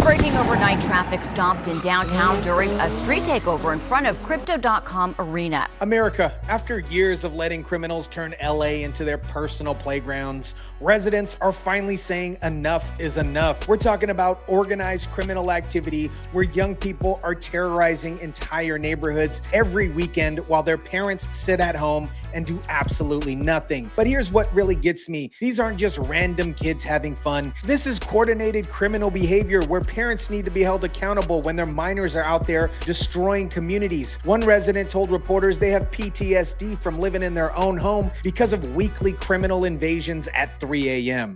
Breaking overnight traffic stopped in downtown during a street takeover in front of Crypto.com Arena. America, after years of letting criminals turn LA into their personal playgrounds, residents are finally saying enough is enough. We're talking about organized criminal activity where young people are terrorizing entire neighborhoods every weekend while their parents sit at home and do absolutely nothing. But here's what really gets me. These aren't just random kids having fun. This is coordinated criminal behavior where parents need to be held accountable when their minors are out there destroying communities. One resident told reporters they have PTSD from living in their own home because of weekly criminal invasions at 3 a.m.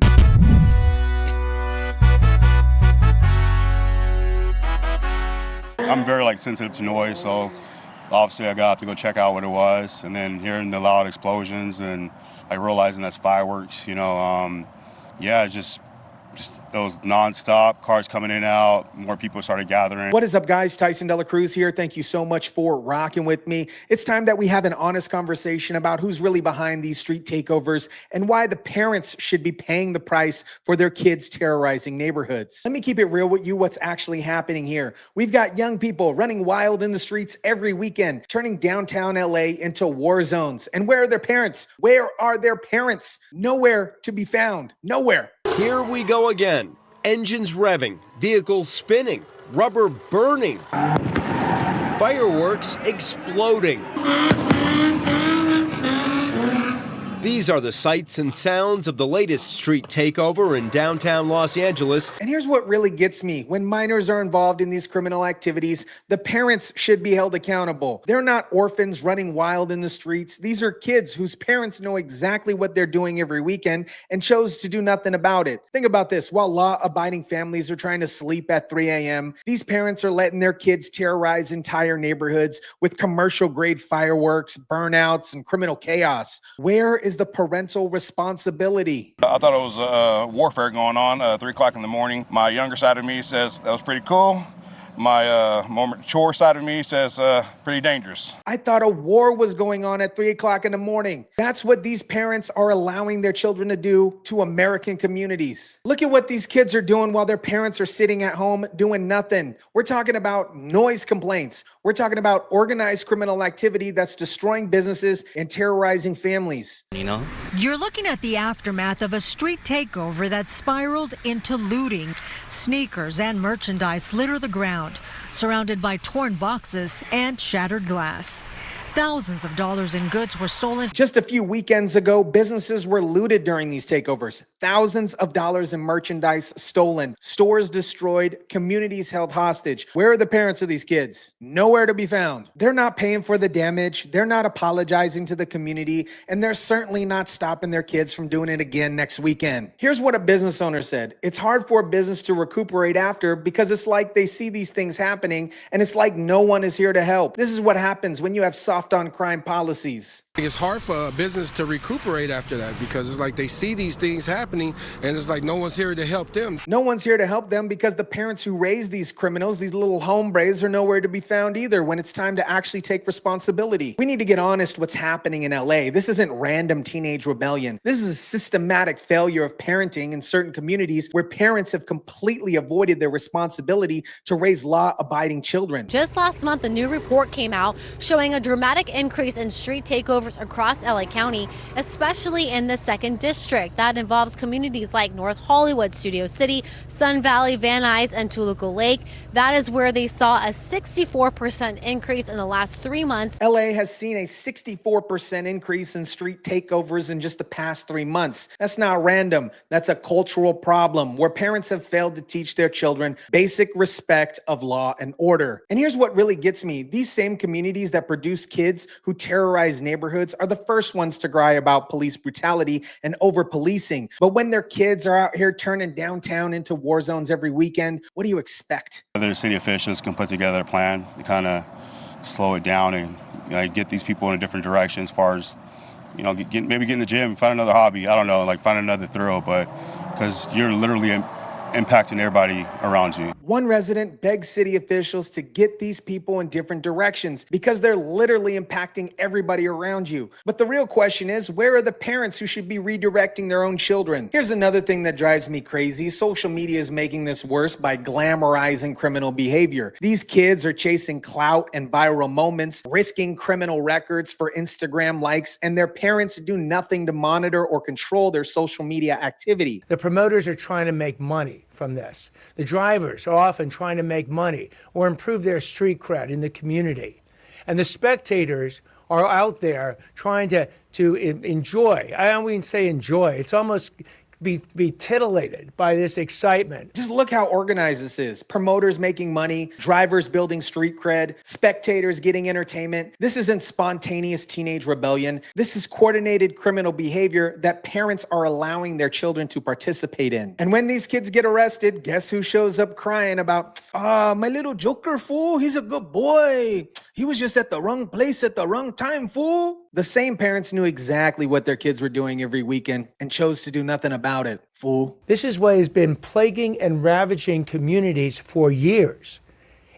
I'm very sensitive to noise, so obviously I got to go check out what it was, and then hearing the loud explosions and realizing that's fireworks, yeah, just those non-stop cars coming in and out, more people started gathering. What is up, guys? Tyson Dela Cruz here. Thank you so much for rocking with me. It's time that we have an honest conversation about who's really behind these street takeovers and why the parents should be paying the price for their kids terrorizing neighborhoods. Let me keep it real with you. What's actually happening here? We've got young people running wild in the streets every weekend, turning downtown LA into war zones. And where are their parents? Where are their parents? Nowhere to be found. Nowhere. Here we go again. Engines revving, vehicles spinning, rubber burning, fireworks exploding. These are the sights and sounds of the latest street takeover in downtown Los Angeles. And here's what really gets me. When minors are involved in these criminal activities, the parents should be held accountable. They're not orphans running wild in the streets. These are kids whose parents know exactly what they're doing every weekend and chose to do nothing about it. Think about this. While law-abiding families are trying to sleep at 3 a.m., these parents are letting their kids terrorize entire neighborhoods with commercial-grade fireworks, burnouts, and criminal chaos. Where is the parental responsibility? I thought it was warfare going on, 3 o'clock in the morning. My younger side of me says that was pretty cool. My more mature side of me says pretty dangerous. I thought a war was going on at 3 o'clock in the morning. That's what these parents are allowing their children to do to American communities. Look at what these kids are doing while their parents are sitting at home doing nothing. We're talking about noise complaints. We're talking about organized criminal activity that's destroying businesses and terrorizing families. You're looking at the aftermath of a street takeover that spiraled into looting. Sneakers and merchandise litter the ground, surrounded by torn boxes and shattered glass. Thousands of dollars in goods were stolen. Just a few weekends ago, businesses were looted during these takeovers. Thousands of dollars in merchandise stolen, stores destroyed, communities held hostage. Where are the parents of these kids? Nowhere to be found. They're not paying for the damage. They're not apologizing to the community, and they're certainly not stopping their kids from doing it again next weekend. Here's what a business owner said. It's hard for a business to recuperate after because it's like they see these things happening and it's like no one is here to help. This is what happens when you have soft on crime policies. It's hard for a business to recuperate after that because it's like they see these things happening and it's like no one's here to help them. No one's here to help them because the parents who raise these criminals, these little hombres, are nowhere to be found either when it's time to actually take responsibility. We need to get honest what's happening in LA. This isn't random teenage rebellion. This is a systematic failure of parenting in certain communities where parents have completely avoided their responsibility to raise law-abiding children. Just last month, a new report came out showing a dramatic increase in street takeovers across LA County, especially in the 2nd District. That involves communities like North Hollywood, Studio City, Sun Valley, Van Nuys, and Toluca Lake. That is where they saw a 64% increase in the last 3 months. LA has seen a 64% increase in street takeovers in just the past 3 months. That's not random. That's a cultural problem where parents have failed to teach their children basic respect of law and order. And here's what really gets me. These same communities that produce kids who terrorize neighborhoods are the first ones to cry about police brutality and over-policing. But when their kids are out here turning downtown into war zones every weekend, what do you expect? Other city officials can put together a plan to kind of slow it down and get these people in a different direction as far as, maybe get in the gym, find another hobby. I don't know, find another thrill, but because you're literally impacting everybody around you. One resident begs city officials to get these people in different directions because they're literally impacting everybody around you. But the real question is, where are the parents who should be redirecting their own children? Here's another thing that drives me crazy. Social media is making this worse by glamorizing criminal behavior. These kids are chasing clout and viral moments, risking criminal records for Instagram likes, and their parents do nothing to monitor or control their social media activity. The promoters are trying to make money from this. The drivers are often trying to make money or improve their street cred in the community. And the spectators are out there trying to enjoy. I don't even say enjoy. It's almost be titillated by this excitement. Just look how organized this is. Promoters making money, drivers building street cred, spectators getting entertainment. This isn't spontaneous teenage rebellion. This is coordinated criminal behavior that parents are allowing their children to participate in. And when these kids get arrested, guess who shows up crying about, my little Joker, fool, he's a good boy. He was just at the wrong place at the wrong time, fool. The same parents knew exactly what their kids were doing every weekend and chose to do nothing about it, fool. This is what has been plaguing and ravaging communities for years.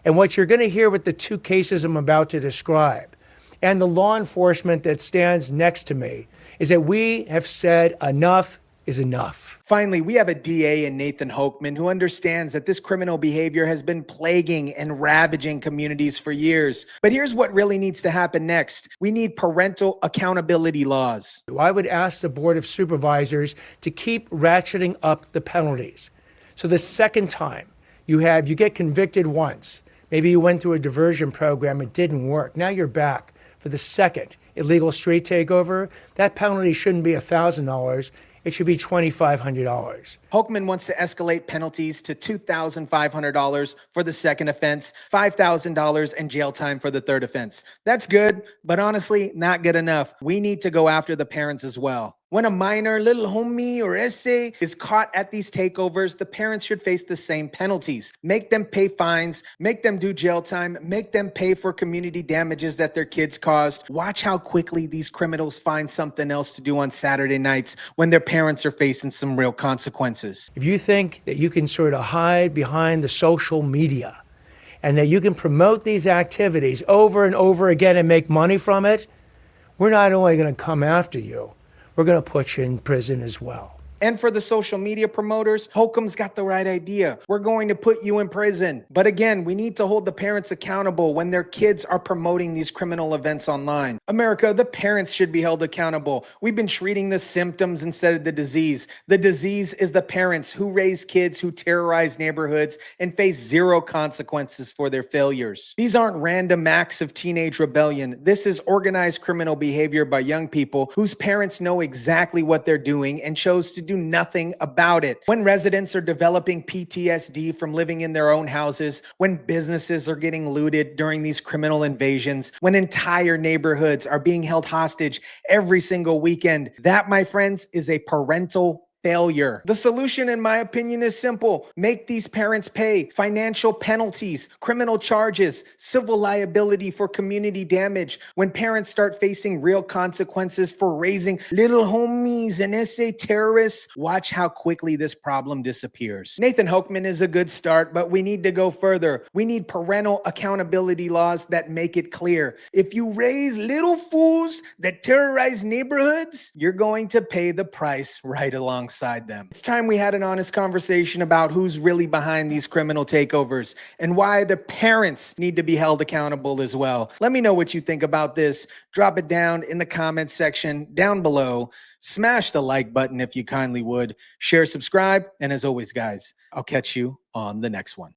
And what you're going to hear with the two cases I'm about to describe and the law enforcement that stands next to me is that we have said enough is enough. Finally, we have a DA in Nathan Hochman who understands that this criminal behavior has been plaguing and ravaging communities for years. But here's what really needs to happen next. We need parental accountability laws. I would ask the Board of Supervisors to keep ratcheting up the penalties. So the second time you get convicted once, maybe you went through a diversion program, it didn't work. Now you're back for the second illegal street takeover. That penalty shouldn't be $1,000. It should be $2,500. Hochman wants to escalate penalties to $2,500 for the second offense, $5,000 and jail time for the third offense. That's good, but honestly, not good enough. We need to go after the parents as well. When a minor, little homie or essay is caught at these takeovers, the parents should face the same penalties. Make them pay fines, make them do jail time, make them pay for community damages that their kids caused. Watch how quickly these criminals find something else to do on Saturday nights when their parents are facing some real consequences. If you think that you can sort of hide behind the social media and that you can promote these activities over and over again and make money from it, we're not only going to come after you, we're going to put you in prison as well. And for the social media promoters, Holcomb's got the right idea. We're going to put you in prison. But again, we need to hold the parents accountable when their kids are promoting these criminal events online. America, the parents should be held accountable. We've been treating the symptoms instead of the disease. The disease is the parents who raise kids who terrorize neighborhoods and face zero consequences for their failures. These aren't random acts of teenage rebellion. This is organized criminal behavior by young people whose parents know exactly what they're doing and chose to do nothing about it. When residents are developing PTSD from living in their own houses, when businesses are getting looted during these criminal invasions, when entire neighborhoods are being held hostage every single weekend, that, my friends, is a parental failure. The solution, in my opinion, is simple. Make these parents pay financial penalties, criminal charges, civil liability for community damage. When parents start facing real consequences for raising little homies and essay terrorists, watch how quickly this problem disappears. Nathan Hochman is a good start, but we need to go further. We need parental accountability laws that make it clear. If you raise little fools that terrorize neighborhoods, you're going to pay the price right alongside them. It's time we had an honest conversation about who's really behind these criminal takeovers and why the parents need to be held accountable as well. Let me know what you think about this. Drop it down in the comments section down below. Smash the like button if you kindly would. Share, subscribe, and as always, guys, I'll catch you on the next one.